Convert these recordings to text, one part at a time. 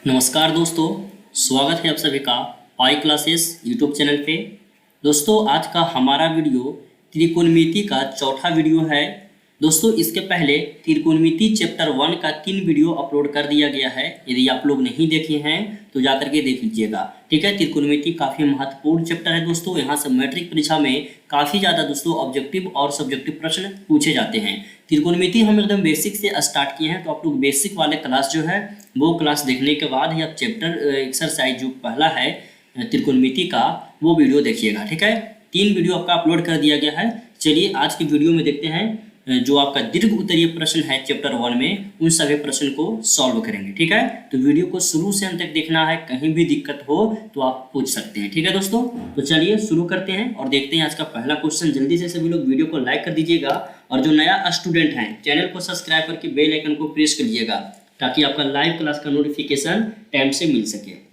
नमस्कार दोस्तों, स्वागत है आप सभी का पाई क्लासेस यूट्यूब चैनल पे। दोस्तों आज का हमारा वीडियो त्रिकोणमिति का चौथा वीडियो है। दोस्तों इसके पहले त्रिकोणमिति चैप्टर 1 का 3 वीडियो अपलोड कर दिया गया है। यदि आप लोग नहीं देखे हैं तो जा करके देख लीजिएगा, ठीक है। त्रिकोणमिति काफ़ी महत्वपूर्ण चैप्टर है दोस्तों। यहाँ से मैट्रिक परीक्षा में काफ़ी ज़्यादा दोस्तों ऑब्जेक्टिव और सब्जेक्टिव प्रश्न पूछे जाते हैं। त्रिकोणमिति हम एकदम बेसिक से स्टार्ट किए हैं, तो आप लोग बेसिक वाले क्लास जो है वो क्लास देखने के बाद ही आप चैप्टर एक्सरसाइज जो पहला है त्रिकोणमिति का वो वीडियो देखिएगा, ठीक है। 3 वीडियो आपका अपलोड कर दिया गया है। चलिए आज की वीडियो में देखते हैं जो आपका दीर्घ उत्तरीय प्रश्न है चैप्टर 1 में, उन सभी प्रश्न को सॉल्व करेंगे, ठीक है। तो वीडियो को शुरू से अंत तक देखना है, कहीं भी दिक्कत हो तो आप पूछ सकते हैं, ठीक है दोस्तों। तो चलिए शुरू करते हैं और देखते हैं आज का पहला क्वेश्चन। जल्दी से सभी लोग वीडियो को लाइक कर दीजिएगा और जो नया स्टूडेंट हैं चैनल को सब्सक्राइब करके बेल आइकन को प्रेस कर लीजिएगा ताकि आपका लाइव क्लास का नोटिफिकेशन टाइम से मिल सके।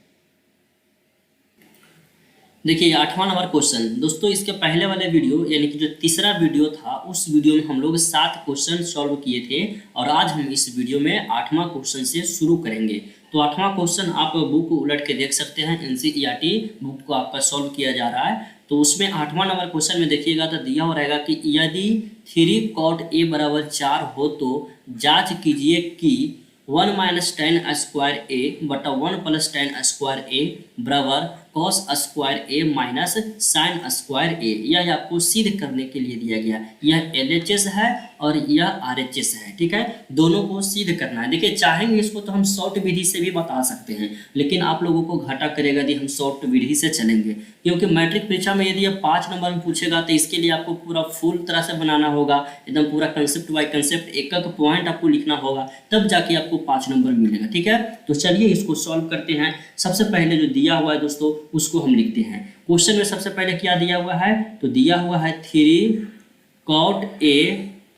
देखिए 8वां नंबर क्वेश्चन दोस्तों, इसके पहले वाले वीडियो यानी कि जो तीसरा वीडियो था उस वीडियो में हम लोग 7 क्वेश्चन सॉल्व किए थे और आज हम इस वीडियो में 8वां क्वेश्चन से शुरू करेंगे। तो 8वां क्वेश्चन आप बुक उलट के देख सकते हैं, एनसीईआरटी बुक को आपका सॉल्व किया जा रहा है। तो उसमें 8वां नंबर क्वेश्चन में देखिएगा तो दिया हो रहेगा कि यदि 3 cot a बराबर 4 हो तो जांच कीजिए कि 1 - tan स्क्वायर a बटा 1 + tan स्क्वायर a बराबर cos square a minus sine square a। यह आपको सिद्ध करने के लिए दिया गया। यह LHS है और यह RHS है, ठीक है। दोनों को सिद्ध करना है। देखिए चाहेंगे इसको तो हम शॉर्ट विधि से भी बता सकते हैं, लेकिन आप लोगों को घाटा करेगा यदि हम शॉर्ट विधि से चलेंगे, क्योंकि मैट्रिक परीक्षा में यदि 5 नंबर में पूछेगा तो इसके लिए आपको पूरा फुल तरह से बनाना होगा, एकदम पूरा कंसेप्ट बाय कंसेप्ट एक एक पॉइंट आपको लिखना होगा, तब जाके आपको 5 नंबर मिलेगा, ठीक है। तो चलिए इसको सॉल्व करते हैं। सबसे पहले जो दिया हुआ है दोस्तों उसको हम लिखते हैं। क्वेश्चन में सबसे पहले क्या दिया हुआ है, तो दिया हुआ है 3 cot a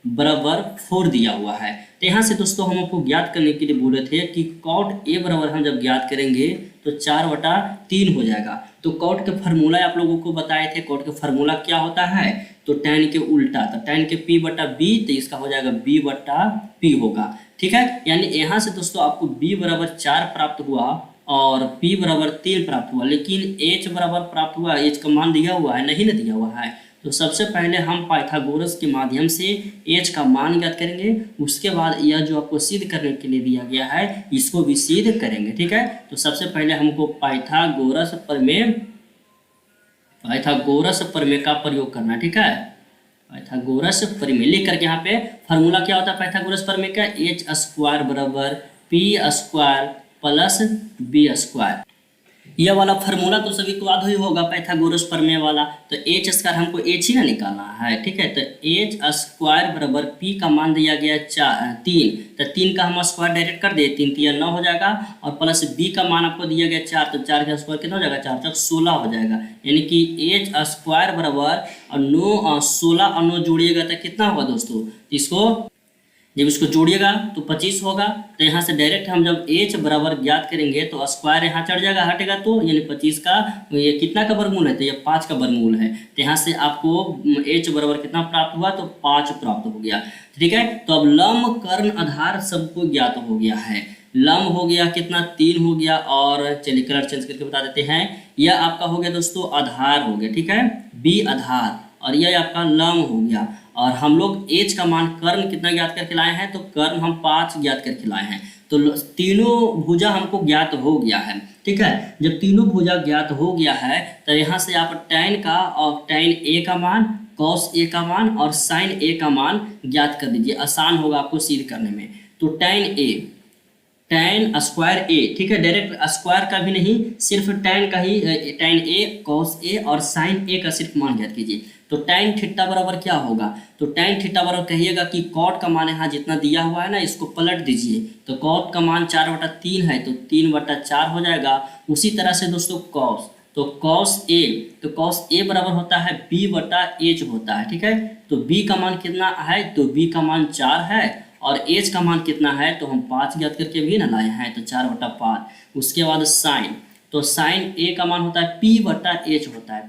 बराबर 4 दिया हुआ है। तो यहाँ से दोस्तों हम आपको ज्ञात करने के लिए बोले थे कि cot a बराबर हम जब ज्ञात करेंगे तो 4/3 हो जाएगा। तो cot के फार्मूला आप लोगों को बताए थे। cot के फार्मूला क्या होता है, तो tan के उल्टा, तो tan के p/b, तो इसका हो जाएगा b/p होगा, ठीक है। यानी यहाँ से दोस्तों आपको b बराबर 4 प्राप्त हुआ और p बराबर 3 प्राप्त हुआ, लेकिन h बराबर प्राप्त हुआ, h का मान दिया हुआ है नहीं ना दिया हुआ है। तो सबसे पहले हम पाइथागोरस के माध्यम से h का मान ज्ञात करेंगे, उसके बाद यह जो आपको सिद्ध करने के लिए दिया गया है इसको भी सिद्ध करेंगे, ठीक है। तो सबसे पहले हमको पाइथागोरस प्रमेय का प्रयोग करना, ठीक है। पाइथागोरस प्रमेय लिख करके यहाँ पे फार्मूला क्या होता है पाइथागोरस प्रमेय का, h² बराबर p² प्लस b²। यह वाला फार्मूला तो सभी को याद ही होगा पाइथागोरस प्रमेय वाला। तो h² हमको h ही ना निकालना है, ठीक है। तो h² बराबर p का मान दिया गया 3, तो 3 का हम स्क्वायर डायरेक्ट कर दे, 3 3 9 हो जाएगा, और प्लस b का मान आपको दिया गया 4, तो 4 का स्क्वायर कितना हो जाएगा, 4 4 16 हो जाएगा। यानी कि h² बराबर 9 16 और 9 जोड़िएगा तो कितना होगा दोस्तों, इसको जब इसको जोड़िएगा तो 25 होगा। तो यहाँ से डायरेक्ट हम जब h बराबर ज्ञात करेंगे तो स्क्वायर यहाँ चढ़ जाएगा, हटेगा तो यानी 25 का ये कितना का वर्गमूल है, तो ये 5 का वर्गमूल है। तो यहाँ से आपको h बराबर कितना प्राप्त हुआ, तो 5 प्राप्त हो गया, ठीक है। तो अब लंब कर्ण आधार सबको ज्ञात हो गया है। लंब हो गया कितना, 3 हो गया, और चलिए कलर चेंज करके बता देते हैं। यह आपका हो गया दोस्तों आधार हो गया, ठीक है, b आधार, और यह आपका लंब हो गया। और हम लोग h का मान कर्ण कितना ज्ञात करके लाए हैं, तो कर्ण हम 5 ज्ञात करके लाए हैं। तो तीनों भुजा हमको ज्ञात हो गया है, ठीक है। जब तीनों भुजा ज्ञात हो गया है तो यहाँ से आप tan का और tan a का मान, cos a का मान और sin a का मान ज्ञात कर दीजिए, आसान होगा आपको सिद्ध करने में। तो tan स्क्वायर a, ठीक है, डायरेक्ट स्क्वायर का भी नहीं, सिर्फ tan का ही, tan a cos a और sin a का सिर्फ मान ज्ञात कीजिए। तो tan थीटा बराबर क्या होगा, तो tan थीटा बराबर कहिएगा कि cot का मान यहाँ जितना दिया हुआ है ना इसको पलट दीजिए। तो cot का मान 4/3 है तो 3/4 हो जाएगा। उसी तरह से दोस्तों cos, तो cos a बराबर होता है b/h होता है, ठीक है। तो b का मान कितना है, तो b का मान 4 है, और h का मान कितना है, तो हम 5 ज्ञात करके भी ना लाए हैं, तो 4/5। उसके बाद sin, तो sin a का मान होता है p/h होता है,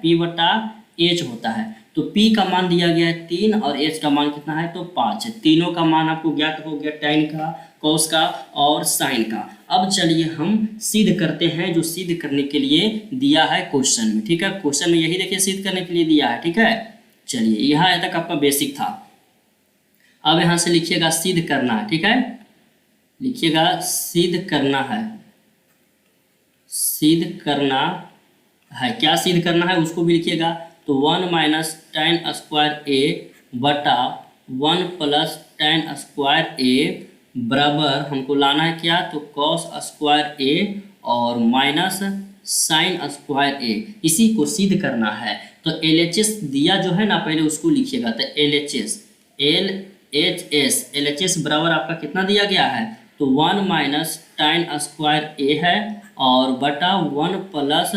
p/h होता है। तो P का मान दिया गया है 3 और H का मान कितना है तो 5 है। तीनों का मान आपको ज्ञात हो गया, tan का, cos का और sin का। अब चलिए हम सिद्ध करते हैं जो सिद्ध करने के लिए दिया है क्वेश्चन में, ठीक है। क्वेश्चन में यही देखिए सिद्ध करने के लिए दिया है, ठीक है। चलिए यहाँ तक आपका बेसिक था। अब यहाँ से लिखिएगा सिद्ध करना है, ठीक है। लिखिएगा सिद्ध करना है, सिद्ध करना है। क्या सिद्ध करना है उसको भी लिखिएगा। तो 1 माइनस tan स्क्वायर ए बटा 1 प्लस tan स्क्वायर ए बराबर हमको लाना है क्या तो cos स्क्वायर ए और माइनस साइन स्क्वायर ए, इसी को सिद्ध करना है। तो LHS दिया जो है ना पहले उसको लिखिएगा। तो LHS बराबर आपका कितना दिया गया है तो 1 माइनस tan स्क्वायर ए है और बटा 1 प्लस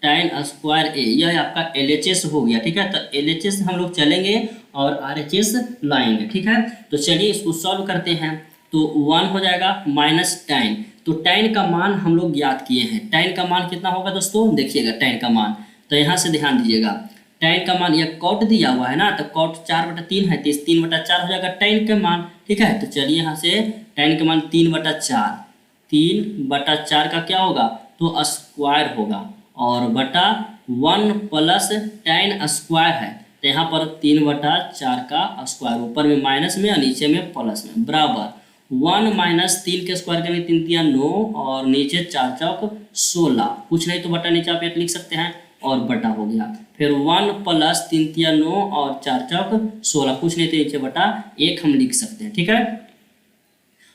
tan स्क्वायर ए, यह आपका LHS हो गया, ठीक है। तो LHS हम लोग चलेंगे और RHS लाएंगे, ठीक है। तो चलिए इसको सॉल्व करते हैं। तो 1 हो जाएगा माइनस tan, तो tan का मान हम लोग ज्ञात किए हैं। tan का मान कितना होगा दोस्तों, देखिएगा tan का मान। तो यहाँ से ध्यान दीजिएगा, tan का मान यह cot दिया हुआ है ना, तो cot 4/3 है, तो 3/4 हो जाएगा tan का मान, ठीक है। तो चलिए यहाँ से tan का मान 3/4, 3/4 का क्या होगा तो स्क्वायर होगा और बटा 1 प्लस tan स्क्वायर है, तो यहाँ पर 3/4 का स्क्वायर, ऊपर में माइनस में और नीचे में प्लस में, बराबर 1 माइनस 3 के स्क्वायर करेंगे 3 तिया 9 और नीचे 4 चौक 16, कुछ नहीं तो बटा नीचे आप 1 लिख सकते हैं और बटा हो गया। फिर 1 प्लस 3 तिया 9 और 4 चौक 16, कुछ नहीं तो नीचे बटा 1 हम लिख सकते हैं, ठीक है।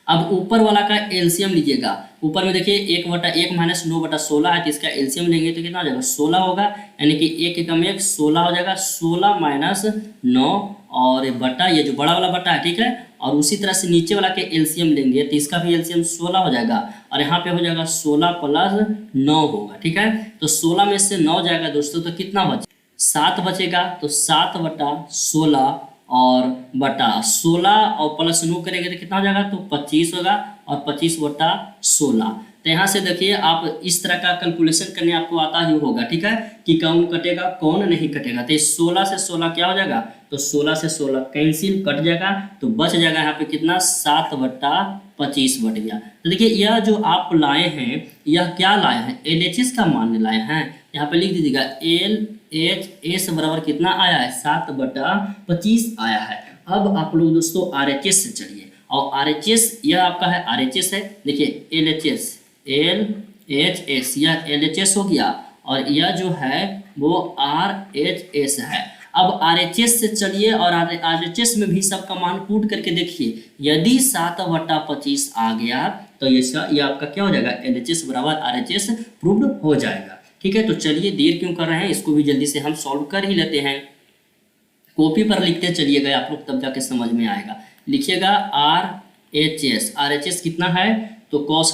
अब ऊपर वाला का एलसीएम लीजिएगा। ऊपर में देखिए 1/1 माइनस 9/16 है, तो इसका एलसीएम लेंगे तो कितना हो जाएगा 16 होगा, यानी कि 1 एकम 1 16 हो जाएगा। 16 माइनस 9 और बटा ये जो बड़ा वाला बटा है, ठीक है। और उसी तरह से नीचे वाला के एलसीएम लेंगे तो इसका भी एलसीएम 16 हो जाएगा और यहाँ पे हो जाएगा 16 प्लस 9 होगा, ठीक है। तो 16 में से 9 जाएगा दोस्तों, तो कितना बचे 7 बचेगा। तो 7/16 और बटा 16 और प्लस 9 करेंगे तो कितना हो जाएगा तो 25 होगा और 25/16। तो यहाँ से देखिए आप इस तरह का कैलकुलेशन करने आपको आता ही होगा, ठीक है, कि कौन कटेगा कौन नहीं कटेगा। तो 16 से 16 क्या हो जाएगा तो 16 से 16 कैंसिल कट जाएगा, तो बच जाएगा यहाँ पे कितना 7/25 बट गया। तो देखिए यह जो आप लाए हैं यह क्या लाए हैं LHS का मान लाए हैं। यहाँ पे लिख दीजिएगा LHS बराबर कितना आया है 7/25 आया है। अब आप लोग दोस्तों RHS से चलिए, और RHS यह आपका है RHS है, देखिए LHS यह LHS हो गया और यह जो है वो RHS है। अब RHS से चलिए और RHS में भी सबका मान पुट करके देखिए, यदि 7/25 आ गया तो ये आपका क्या हो जाएगा LHS बराबर RHS प्रूव्ड हो जाएगा, ठीक है। तो चलिए देर क्यों कर रहे हैं, इसको भी जल्दी से हम सॉल्व कर ही लेते हैं। कॉपी पर लिखते चलिएगा आप लोग, तब जाके समझ में आएगा। लिखिएगा RHS कितना है तो cos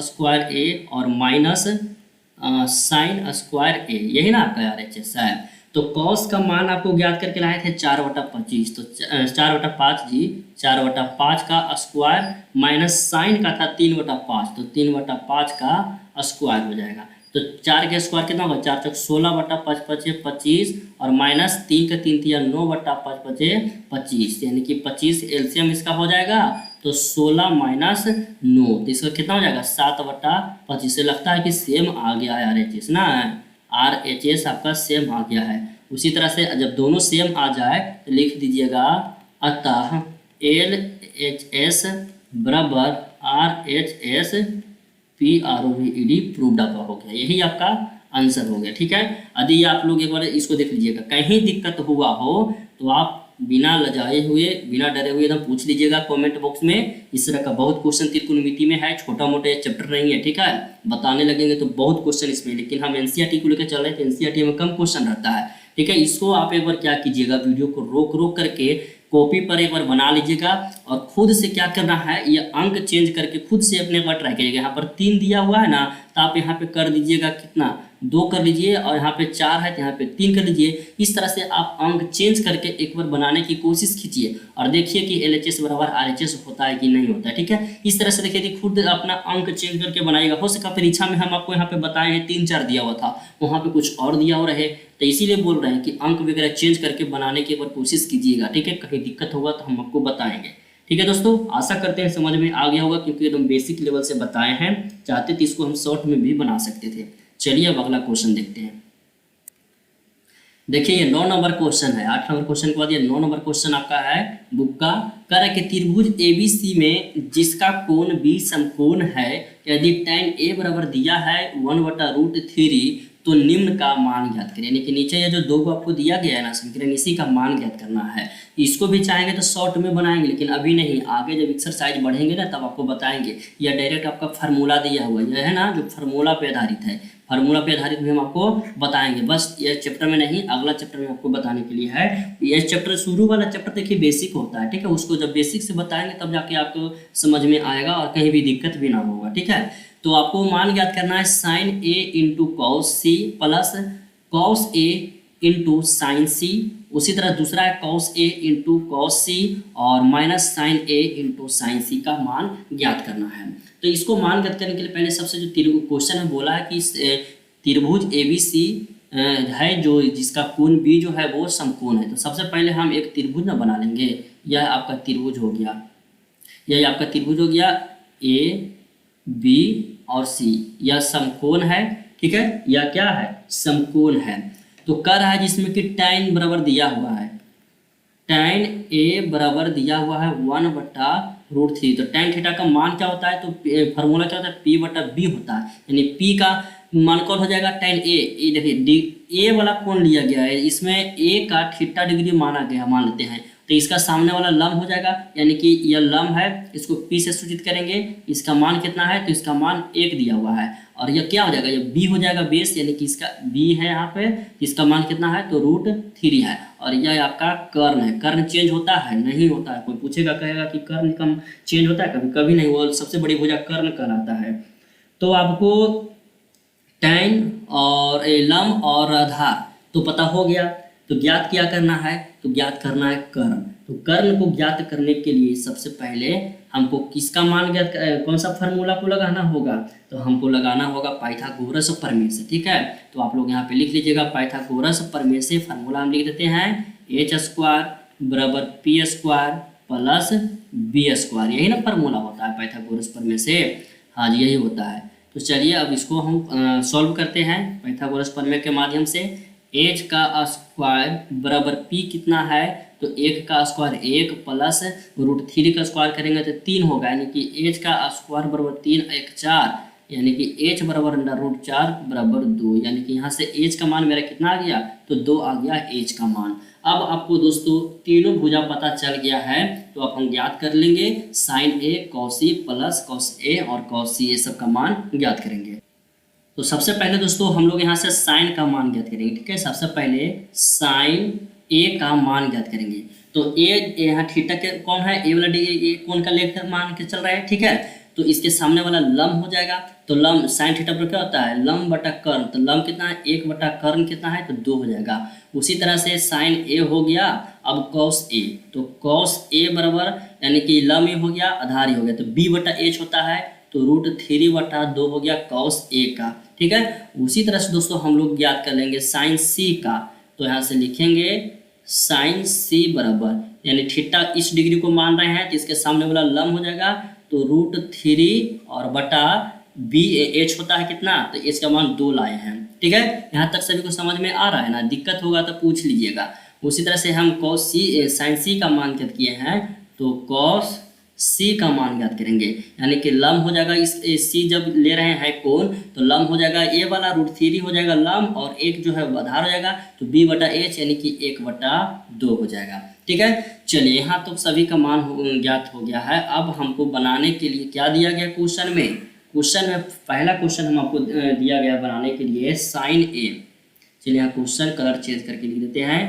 स्क्वायर ए और माइनस साइन स्क्वायर ए, यही ना आपका RHS है। तो cos का मान आपको ज्ञात करके लाए थे 4/25, तो 4/5 जी 4/5 का स्क्वायर माइनस साइन का था 3/5, तो 3/5 का स्क्वायर हो जाएगा। तो 4 के स्क्वायर कितना होगा 4 चौक 16/5 25 और माइनस 3 का 3 तिया 9/5 25, यानी कि 25 एलसीएम इसका हो जाएगा। तो 16 माइनस 9, तो इसका कितना हो जाएगा 7/25। से लगता है कि सेम आ गया है RHS ना, RHS आपका सेम आ गया है। उसी तरह से जब दोनों सेम आ जाए तो लिख दीजिएगा अतः LHS बराबर RHS PROVED प्रूव्ड आपका हो गया, यही आपका आंसर हो गया, ठीक है। यदि आप लोग एक बार इसको देख लीजिएगा, कहीं दिक्कत हुआ हो तो आप बिना लजाए हुए बिना डरे हुए एकदम पूछ लीजिएगा कमेंट बॉक्स में। इस तरह का बहुत क्वेश्चन त्रिकोणमिति में है, छोटा मोटा चैप्टर नहीं है, ठीक है। बताने लगेंगे तो बहुत क्वेश्चन इसमें, लेकिन हम NCERT को लेकर चल रहे थे, NCERT में कम क्वेश्चन रहता है, ठीक है। इसको आप एक बार क्या कीजिएगा, वीडियो को रोक करके कॉपी पर एक बार बना लीजिएगा और खुद से क्या करना है ये अंक चेंज करके खुद से अपने एक बार ट्राई करिएगा। यहाँ पर 3 दिया हुआ है ना, तो आप यहाँ पे कर दीजिएगा कितना 2 कर लीजिए, और यहाँ पे 4 है तो यहाँ पे 3 कर लीजिए। इस तरह से आप अंक चेंज करके एक बार बनाने की कोशिश कीजिए और देखिए कि LHS बराबर RHS होता है कि नहीं होता है। ठीक है, इस तरह से देखिए कि खुद अपना अंक चेंज करके बनाइएगा। हो सका परीक्षा में हम आपको यहाँ पे बताए हैं 3-4 दिया हुआ था, वहाँ पे कुछ और दिया हुआ रहे, तो इसीलिए बोल रहे हैं कि अंक वगैरह चेंज करके बनाने की एक बार कोशिश कीजिएगा। ठीक है, कहीं दिक्कत होगा तो हम आपको बताएंगे। ठीक है दोस्तों, आशा करते हैं समझ में आ गया होगा, क्योंकि एकदम बेसिक लेवल से बताए हैं। चाहते तो इसको हम शॉर्ट में भी बना सकते थे। चलिए अब अगला क्वेश्चन देखते हैं। देखिए ये 9 नंबर क्वेश्चन है। 8 नंबर क्वेश्चन के बाद ये 9 नंबर क्वेश्चन आपका है बुक का। कह रहा है कि त्रिभुज ABC में जिसका कोण B समकोण है, यदि tan A बराबर दिया है 1/√3 तो निम्न का मान ज्ञात करें। यानी कि नीचे ये जो 2 को आपको दिया गया है ना समीकरण, इसी का मान ज्ञात करना है। इसको भी चाहेंगे तो शॉर्ट में बनाएंगे, लेकिन अभी नहीं, आगे जब एक्सरसाइज बढ़ेंगे ना तब आपको बताएंगे। या डायरेक्ट आपका फार्मूला दिया हुआ यह है ना, जो फार्मूला पे आधारित है, फार्मूला पे आधारित भी हम आपको बताएंगे। बस ये चैप्टर में नहीं, अगला चैप्टर में आपको बताने के लिए है। ये चैप्टर शुरू वाला चैप्टर देखिए बेसिक होता है। ठीक है, उसको जब बेसिक से बताएंगे तब जाके आपको समझ में आएगा और कहीं भी दिक्कत भी ना होगा। ठीक है, तो आपको मान ज्ञात करना है sin A into cos C plus cos A into sine C। उसी तरह दूसरा है cos A into cos C और minus sine A into sine C का मान ज्ञात करना है। तो इसको मान ज्ञात करने के लिए पहले सबसे जो क्वेश्चन है बोला है कि त्रिभुज ABC है जो जिसका कोण B जो है वो समकोण है। तो सबसे पहले हम एक त्रिभुज ना बना लेंगे। यह आपका त्रिभुज हो गया, यह आपका त्रिभुज हो गया A B और C, यह समकोण है। ठीक है, यह क्या है, समकोण है। तो कह रहा है जिसमें कि tan बराबर दिया हुआ है, tan A बराबर दिया हुआ है 1/√3। तो tan थीटा का मान क्या होता है, तो फार्मूला क्या होता है, P/B होता है। यानी P का मान कौन हो जाएगा, tan A। देखिए A वाला कोण लिया गया है, इसमें A का थीटा डिग्री माना गया, मान लेते हैं। तो इसका सामने वाला लंब हो जाएगा, यानी कि यह लंब है, इसको P से सूचित करेंगे। इसका मान कितना है, तो इसका मान 1 दिया हुआ है। और यह क्या हो जाएगा, यह B हो जाएगा बेस, यानी कि इसका B है यहाँ पे, इसका मान कितना है, तो √3 है। और यह आपका कर्ण है। कर्ण चेंज होता है, नहीं होता है। कोई पूछेगा कहेगा कि कर्ण कम चेंज होता है, कभी कभी नहीं, वो सबसे बड़ी भुजा कर्ण कहलाता है। तो आपको tan और लंब और आधार तो पता हो गया। तो ज्ञात क्या करना है, तो ज्ञात करना है कर्ण। तो कर्ण को ज्ञात करने के लिए सबसे पहले हमको किसका मान ज्ञात, कौन सा फार्मूला को लगाना होगा, तो हमको लगाना होगा पाइथागोरस प्रमेय से। ठीक है, तो आप लोग यहाँ पे लिख लीजिएगा पाइथागोरस प्रमेय से फार्मूला हम लिख देते हैं h² बराबर p² प्लस b²। यही ना फार्मूला होता है पाइथागोरस प्रमेय से, हाँ जी यही होता है। तो चलिए अब इसको हम सॉल्व करते हैं पाइथागोरस प्रमेय के माध्यम से। h का स्क्वायर बराबर p कितना है, तो 1 का स्क्वायर 1 प्लस √3 का स्क्वायर करेंगे तो 3 होगा। यानी कि h का स्क्वायर बराबर 3 1 4, यानी कि h बराबर √4 बराबर 2। यानी कि यहाँ से h का मान मेरा कितना आ गया, तो 2 आ गया h का मान। अब आपको दोस्तों तीनों भुजा पता चल गया है, तो अब हम ज्ञात कर लेंगे sin A cos C plus cos A और cos C, ये सब का मान ज्ञात करेंगे। तो सबसे पहले दोस्तों हम लोग यहाँ से साइन का मान ज्ञात करेंगे। ठीक है, सबसे पहले साइन A का मान ज्ञात करेंगे। तो A यहाँ थीटा के कौन है, A वाला A कौन का लेकर मान के चल रहा है। ठीक है, तो इसके सामने वाला लंब हो जाएगा। तो लंब साइन थीटा पर क्या होता है, लंब बटा कर्ण। तो लंब कितना है, 1 बटा कर्ण कितना है, तो 2 हो जाएगा। उसी तरह से साइन A हो गया। अब कॉस A, तो कॉस A बराबर यानी कि लंब ए हो गया, आधार ही हो गया, तो B/H होता है, तो √3/2 हो गया कॉस A का। ठीक है, उसी तरह से दोस्तों हम लोग ज्ञात कर लेंगे साइन C का। तो यहाँ से लिखेंगे साइन C बराबर, यानी थीटा इस डिग्री को मान रहे हैं तो इसके सामने वाला लंब हो जाएगा, तो √3 और बटा BH होता है कितना, तो H का मान 2 लाए हैं। ठीक है, यहाँ तक सभी को समझ में आ रहा है ना, दिक्कत होगा तो पूछ लीजिएगा। उसी तरह से हम कॉस C साइन C का मान ज्ञात किए हैं, तो कॉस C का मान ज्ञात करेंगे। यानी कि लंब हो जाएगा, इस C जब ले रहे हैं कोण, तो लंब हो जाएगा A वाला √3 हो जाएगा लंब, और एक जो है आधार हो जाएगा, तो B/H यानी कि 1/2 हो जाएगा। ठीक है, चलिए यहाँ तो सभी का मान ज्ञात हो गया है। अब हमको बनाने के लिए क्या दिया गया क्वेश्चन में, क्वेश्चन में पहला क्वेश्चन हम आपको दिया गया बनाने के लिए साइन A। चलिए यहाँ क्वेश्चन कलर चेंज करके लिख देते हैं,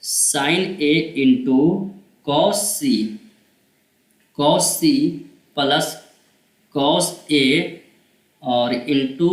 sine A into cos C plus cos A और इंटू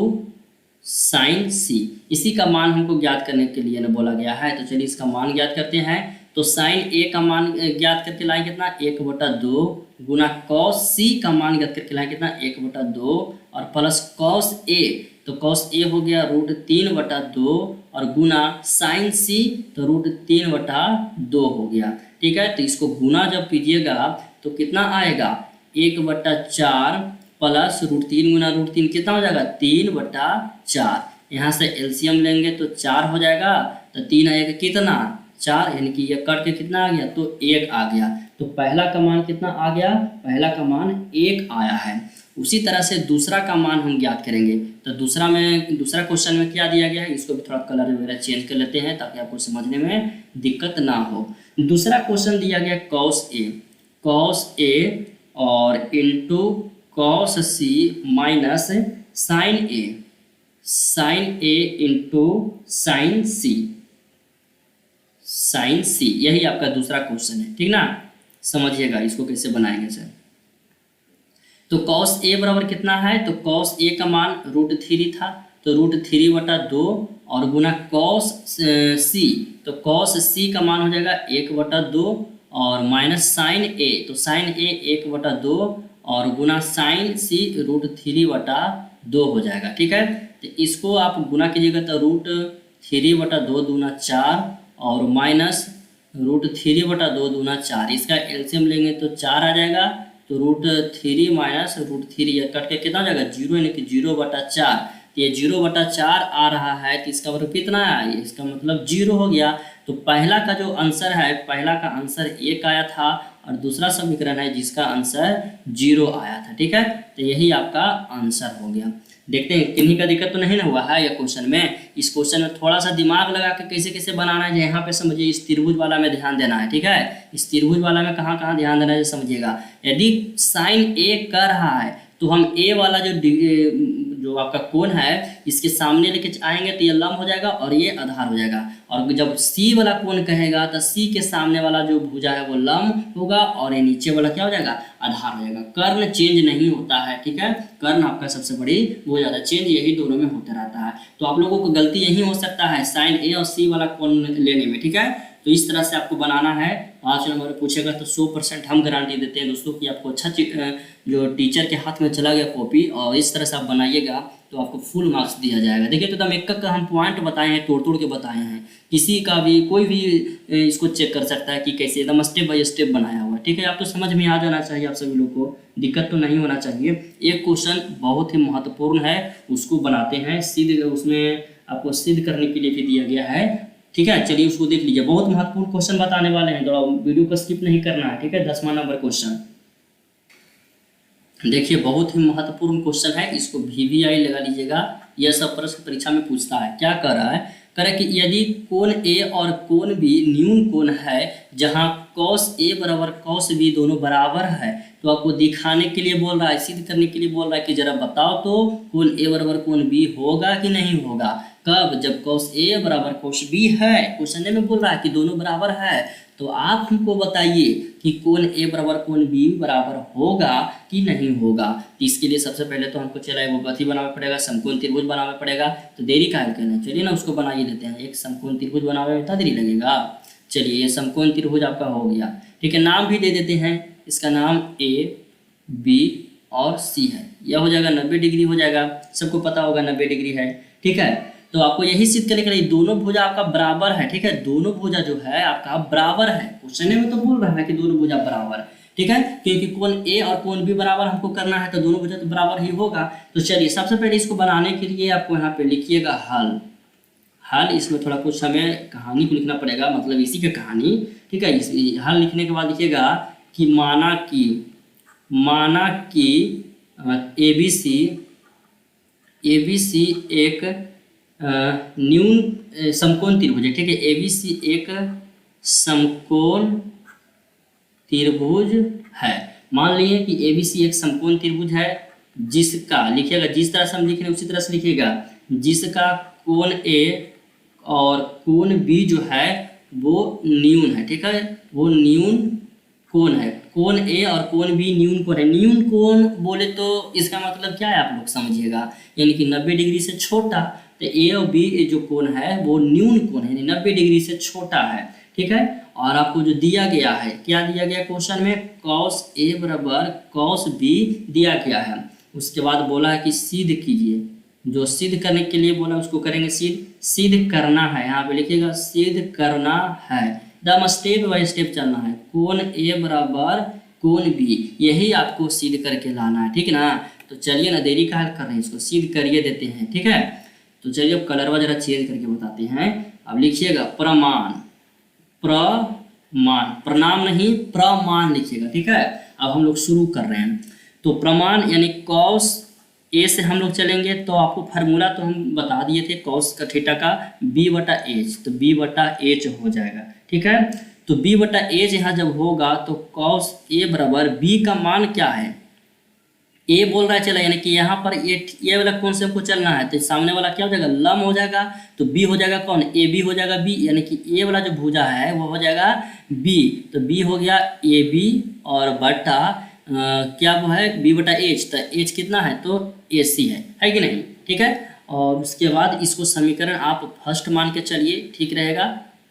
साइन सी। इसी का मान हमको ज्ञात करने के लिए ना बोला गया है। तो चलिए इसका मान ज्ञात करते हैं। तो साइन ए का मान ज्ञात करके लाएं कितना, 1/2 गुना कॉस सी का मान ज्ञात करके लाएं कितना, 1/2 और प्लस कॉस ए। तो कॉस ए हो गया √3/2 और गुना साइन सी तो √3/2 हो गया। ठीक है, तो इसको गुना जब कीजिएगा तो कितना आएगा, 1/4 प्लस √3 गुना √3 कितना हो जाएगा, 3/4। यहाँ से एलसीएम लेंगे तो 4 हो जाएगा। तो 3 आएगा कितना, 4, यानी कि ये कट के कितना आ गया, तो 1 आ गया। तो पहला का मान कितना आ गया, पहला का मान 1 आया है। उसी तरह से दूसरा का मान हम ज्ञात करेंगे। तो दूसरा क्वेश्चन में क्या दिया गया है, इसको भी थोड़ा कलर वगैरह चेंज कर लेते हैं ताकि आपको समझने में दिक्कत ना हो। दूसरा क्वेश्चन दिया गया कॉस ए और इंटू कॉस सी माइनस साइन ए इंटू साइन सी। यही आपका दूसरा क्वेश्चन है, ठीक ना। समझिएगा इसको कैसे बनाएंगे सर। तो कॉस ए बराबर कितना है, तो कॉस ए का मान √3 था, तो √3/2 और गुना कॉस सी, तो कॉस सी का मान हो जाएगा 1/2 और माइनस साइन ए, तो साइन ए 1/2 और गुना साइन सी √3/2 हो जाएगा। ठीक है, तो इसको आप गुना कीजिएगा तो √3/2 दूना 4 और माइनस √3/2 दूना 4, इसका एलसीएम लेंगे तो 4 आ जाएगा। तो √3 माइनस √3 ये कट के कितना हो जाएगा, 0, यानी कि 0/4। तो ये 0/4 आ रहा है, तो इसका मतलब कितना है, इसका मतलब 0 हो गया। तो पहला का जो आंसर है, पहला का आंसर 1 आया था और दूसरा समीकरण है जिसका आंसर 0 आया था। ठीक है, तो यही आपका आंसर हो गया। देखते हैं किन्हीं का दिक्कत तो नहीं ना हुआ है ये क्वेश्चन में। इस क्वेश्चन में थोड़ा सा दिमाग लगा के कैसे कैसे बनाना है, यहाँ पे समझिए। इस त्रिभुज वाला में ध्यान देना है, ठीक है। इस त्रिभुज वाला में कहाँ कहाँ ध्यान देना है समझिएगा। यदि साइन ए कर रहा है तो हम ए वाला जो आपका कोण है इसके सामने लेके आएंगे तो ये लंब हो जाएगा और ये आधार हो जाएगा। और जब सी वाला कोण कहेगा तो सी के सामने वाला जो भुजा है वो लंब होगा और ये नीचे वाला क्या हो जाएगा, आधार हो जाएगा। कर्ण चेंज नहीं होता है, ठीक है। कर्ण आपका सबसे बड़ी वो ज़्यादा चेंज यही दोनों में होता रहता है। तो आप लोगों को गलती यही हो सकता है साइन ए और सी वाला कोण लेने में, ठीक है। तो इस तरह से आपको बनाना है। 5 नंबर पूछेगा तो 100% हम गारंटी देते हैं दोस्तों कि आपको अच्छा जो टीचर के हाथ में चला गया कॉपी और इस तरह से आप बनाइएगा तो आपको फुल मार्क्स दिया जाएगा। देखिए तो एकदम एक का हम पॉइंट बताए हैं, तोड़ के बताए हैं। किसी का भी कोई भी इसको चेक कर सकता है कि कैसे एकदम स्टेप बाय स्टेप बनाया हुआ है, ठीक है। आप तो समझ में आ जाना चाहिए, आप सभी लोग को दिक्कत तो नहीं होना चाहिए। एक क्वेश्चन बहुत ही महत्वपूर्ण है, उसको बनाते हैं सिद्ध, उसमें आपको सिद्ध करने के लिए भी दिया गया है, ठीक है। चलिए उसको देख लीजिए, बहुत महत्वपूर्ण क्वेश्चन बताने वाले हैं, थोड़ा वीडियो को स्किप नहीं करना है, ठीक है। 10वां नंबर क्वेश्चन देखिए, बहुत ही महत्वपूर्ण क्वेश्चन है, इसको VVI लगा लीजिएगा। यह सब प्रश्न परीक्षा में पूछता है। क्या कर रहा है, कह रहा है कि यदि कोण A और कोण B न्यून कोण है जहां cos A बराबर cos B दोनों बराबर है, तो आपको दिखाने के लिए बोल रहा है, सिद्ध करने के लिए बोल रहा है कि जरा बताओ तो कोण A बराबर कोण B होगा कि नहीं होगा। कब, जब cos A बराबर cos B है। क्वेश्चन में बोल रहा है कि दोनों बराबर है, तो आप हमको बताइए कि कोण A बराबर कोण B बराबर होगा कि नहीं होगा। तो इसके लिए सबसे पहले तो हमको चला वो गति बनाना पड़ेगा, समकोण त्रिभुज बनाना पड़ेगा। तो देरी काहे करना, चलिए ना उसको बना ही देते हैं। एक समकोण त्रिभुज बनाने में इतना देरी लगेगा। चलिए ये समकोण त्रिभुज आपका हो गया, ठीक है। नाम भी दे देते हैं, इसका नाम A, B और C है। यह हो जाएगा 90 डिग्री हो जाएगा, सबको पता होगा 90 डिग्री है, ठीक है। तो आपको यही सिद्ध करने के लिए दोनों भुजा आपका बराबर है, ठीक है। दोनों भुजा जो है आपका बराबर है। क्वेश्चन में तो बोल रहा है कि दोनों भुजा बराबर, ठीक है, क्योंकि कोण A और कोण B बराबर हमको करना है, तो दोनों भुजा तो बराबर ही होगा। तो चलिए सबसे पहले इसको बनाने के लिए आपको यहाँ पे लिखिएगा हल। इसमें थोड़ा कुछ हमें कहानी को लिखना पड़ेगा, मतलब इसी की कहानी, ठीक है। हल लिखने के बाद लिखिएगा कि माना कि ABC एक न्यून समकोण त्रिभुज है, ठीक है। ABC एक समकोण त्रिभुज है। मान लीजिए कि ABC एक समकोण त्रिभुज है जिसका, लिखिएगा जिस तरह से हम लिख रहे हैं उसी तरह से लिखिएगा, जिसका कोण A और कोण B जो है वो न्यून है, ठीक है। वो न्यून कोण है। कोण ए और कोण बी न्यून कोण है। न्यून कोण बोले तो इसका मतलब क्या है आप लोग समझिएगा, यानी कि 90 डिग्री से छोटा। तो ए और बी जो कोण है वो न्यून कोण है, यानी 90 डिग्री से छोटा है, ठीक है। और आपको जो दिया गया है, क्या दिया गया क्वेश्चन में, कॉस ए बराबर कॉस बी दिया गया है। उसके बाद बोला है कि सिद्ध कीजिए, जो सिद्ध करने के लिए बोला उसको करेंगे सिद्ध। सिद्ध करना है, यहाँ पे लिखिएगा सिद्ध करना है, एकदम स्टेप बाय स्टेप चलना है। कोण ए बराबर कोण बी, यही आपको सिद्ध करके लाना है, ठीक ना। तो चलिए ना देरी का कर रहे हैं, इसको सिद्ध करिए देते हैं, ठीक है। तो चलिए अब कलरवा जरा चेंज करके बताते हैं। अब लिखिएगा प्रमाण, प्रमाण, प्रणाम नहीं प्रमाण लिखिएगा, ठीक है। अब हम लोग शुरू कर रहे हैं। तो प्रमाण यानी कॉस ए से हम लोग चलेंगे, तो आपको फार्मूला तो हम बता दिए थे कॉस का थीटा का बी बटा एच, तो बी बटा एच हो जाएगा, ठीक है। तो बी बटा एच यहाँ जब होगा तो कॉस ए बराबर बी का मान क्या है, ए बोल रहा है चला, यानी कि यहाँ पर ये वाला कौन से हमको चलना है, तो सामने वाला क्या हो जाएगा लम हो जाएगा, तो बी हो जाएगा कौन, ए बी हो जाएगा बी, यानी कि ए वाला जो भुजा है वो हो जाएगा बी, तो बी हो गया ए बी और बटा क्या वो है बी बटा एच, तो एच कितना है तो ए सी है कि नहीं, ठीक है। और उसके बाद इसको समीकरण आप फर्स्ट मान के चलिए, ठीक रहेगा,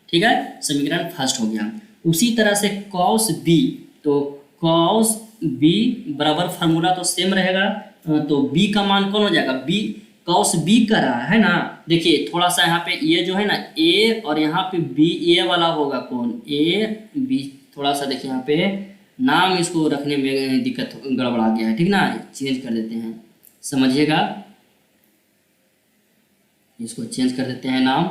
ठीक है। समीकरण फर्स्ट हो गया। उसी तरह से कॉस बी, तो कॉस बी बराबर फार्मूला तो सेम रहेगा, तो बी का मान कौन हो जाएगा, बी कॉस बी कर रहा है ना। देखिए थोड़ा सा यहाँ पे ये जो है ना ए और यहाँ पे बी, ए वाला होगा कौन ए बी, थोड़ा सा देखिए यहाँ पे नाम इसको रखने में दिक्कत गड़बड़ा गया है, ठीक ना, चेंज कर देते हैं, समझिएगा, इसको चेंज कर देते हैं नाम।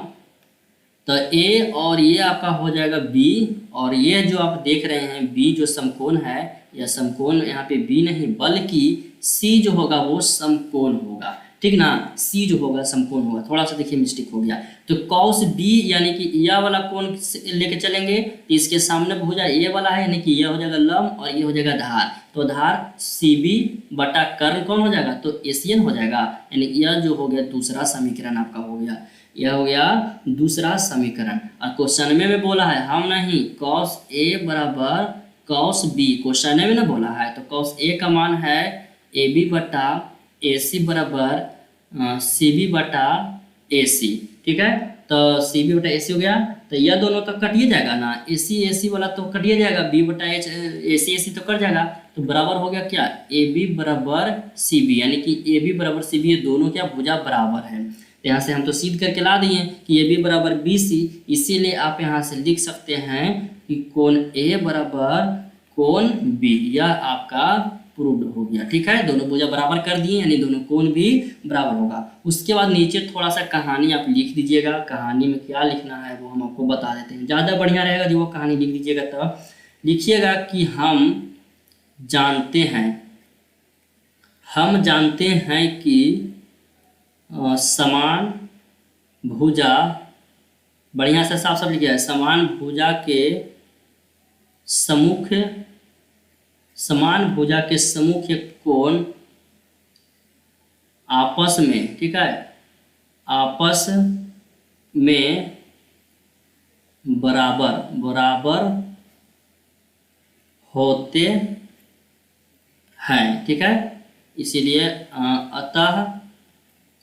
तो ए और ये आपका हो जाएगा बी, और ये जो आप देख रहे हैं बी जो समकोण है, या समकोण यहाँ पे बी नहीं बल्कि सी जो होगा वो समकोण होगा, ठीक ना, सी जो होगा समकोण होगा, थोड़ा सा देखिए मिस्टेक हो गया। तो कॉस बी यानी कि यह वाला कोण लेके चलेंगे, तो इसके सामने भुजा ये वाला है, यानी कि यह हो जाएगा लम और ये हो जाएगा धार, तो धार सी बी बटा कर्ण कौन हो जाएगा तो एशियन हो जाएगा, यानी यह जो हो गया दूसरा समीकरण आपका हो गया, यह हो गया दूसरा समीकरण। और क्वेश्चन में बोला है हम नहीं, कॉस ए बराबर कॉस बी, क्वेश्चन में ना बोला है, तो कॉस ए का मान है ए बी बटा ए सी बराबर सी बी बटा ए सी, ठीक है। तो सी बी बटा ए सी हो गया, तो यह दोनों तो कटिए जाएगा ना, ए सी वाला तो कटिए जाएगा, बी बटा एच ए सी तो कट जाएगा, तो बराबर हो गया क्या ए बी बराबर सी बी, यानी कि ए बी बराबर सी बी, ये दोनों क्या भुजा बराबर है। तो यहाँ से हम तो सिद्ध करके ला दिए कि ए बी बराबर बी सी, इसीलिए आप यहाँ से लिख सकते हैं कि कोण ए बराबर कोण बी, यह आपका प्रूव्ड हो गया, ठीक है। दोनों भुजा बराबर कर दिए, यानी दोनों कोण भी बराबर होगा। उसके बाद नीचे थोड़ा सा कहानी आप लिख दीजिएगा, कहानी में क्या लिखना है वो हम आपको बता देते हैं, ज़्यादा बढ़िया रहेगा जो वो कहानी लिख दीजिएगा। तो लिखिएगा कि हम जानते हैं कि समान भुजा, बढ़िया से साफ साफ लिखिएगा, समान भुजा के सम्मुख कोण आपस में, ठीक है, आपस में बराबर होते हैं, ठीक है। इसीलिए अतः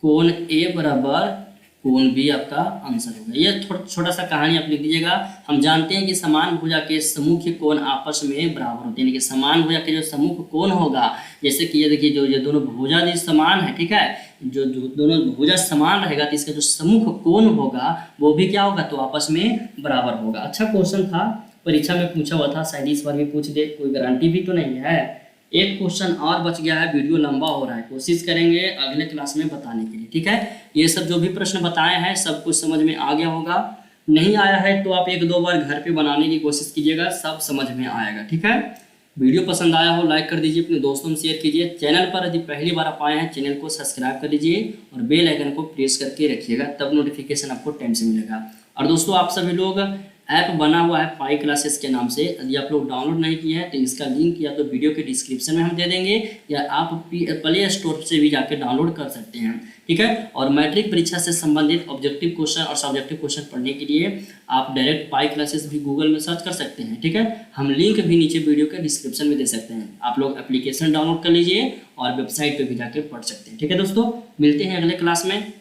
कोण ए बराबर कोण बी आपका आंसर होगा। ये छोटा सा कहानी आप लिख दीजिएगा। हम जानते हैं कि समान भुजा के सम्मुख कोण आपस में बराबर होते हैं, यानी कि समान भुजा के जो सम्मुख कोण होगा, जैसे कि ये देखिए जो ये दोनों भुजा जो समान है, ठीक है, जो दोनों भुजा समान रहेगा तो इसका जो सम्मुख कोण होगा वो भी क्या होगा तो आपस में बराबर होगा। अच्छा क्वेश्चन था, परीक्षा में पूछा हुआ था, शायद इस बार भी पूछ दे, कोई गारंटी भी तो नहीं है। एक क्वेश्चन और बच गया है, वीडियो लंबा हो रहा है, कोशिश करेंगे अगले क्लास में बताने के लिए, ठीक है। ये सब जो भी प्रश्न बताए हैं सब कुछ समझ में आ गया होगा, नहीं आया है तो आप एक दो बार घर पे बनाने की कोशिश कीजिएगा, सब समझ में आएगा, ठीक है। वीडियो पसंद आया हो लाइक कर दीजिए, अपने दोस्तों में शेयर कीजिए। चैनल पर यदि पहली बार आप आए हैं चैनल को सब्सक्राइब कर लीजिए और बेल आइकन को प्रेस करके रखिएगा, तब नोटिफिकेशन आपको टाइम से मिलेगा। और दोस्तों आप सभी लोग ऐप बना हुआ है पाई क्लासेस के नाम से। यदि आप लोग डाउनलोड नहीं किए हैं तो इसका लिंक या तो वीडियो के डिस्क्रिप्शन में हम दे देंगे, या आप प्ले स्टोर से भी जाके डाउनलोड कर सकते हैं, ठीक है। और मैट्रिक परीक्षा से संबंधित ऑब्जेक्टिव क्वेश्चन और सब्जेक्टिव क्वेश्चन पढ़ने के लिए आप डायरेक्ट पाई क्लासेस भी गूगल में सर्च कर सकते हैं, ठीक है। हम लिंक भी नीचे वीडियो के डिस्क्रिप्शन में दे सकते हैं। आप लोग एप्लीकेशन डाउनलोड कर लीजिए और वेबसाइट पर भी जाके पढ़ सकते हैं, ठीक है दोस्तों। मिलते हैं अगले क्लास में।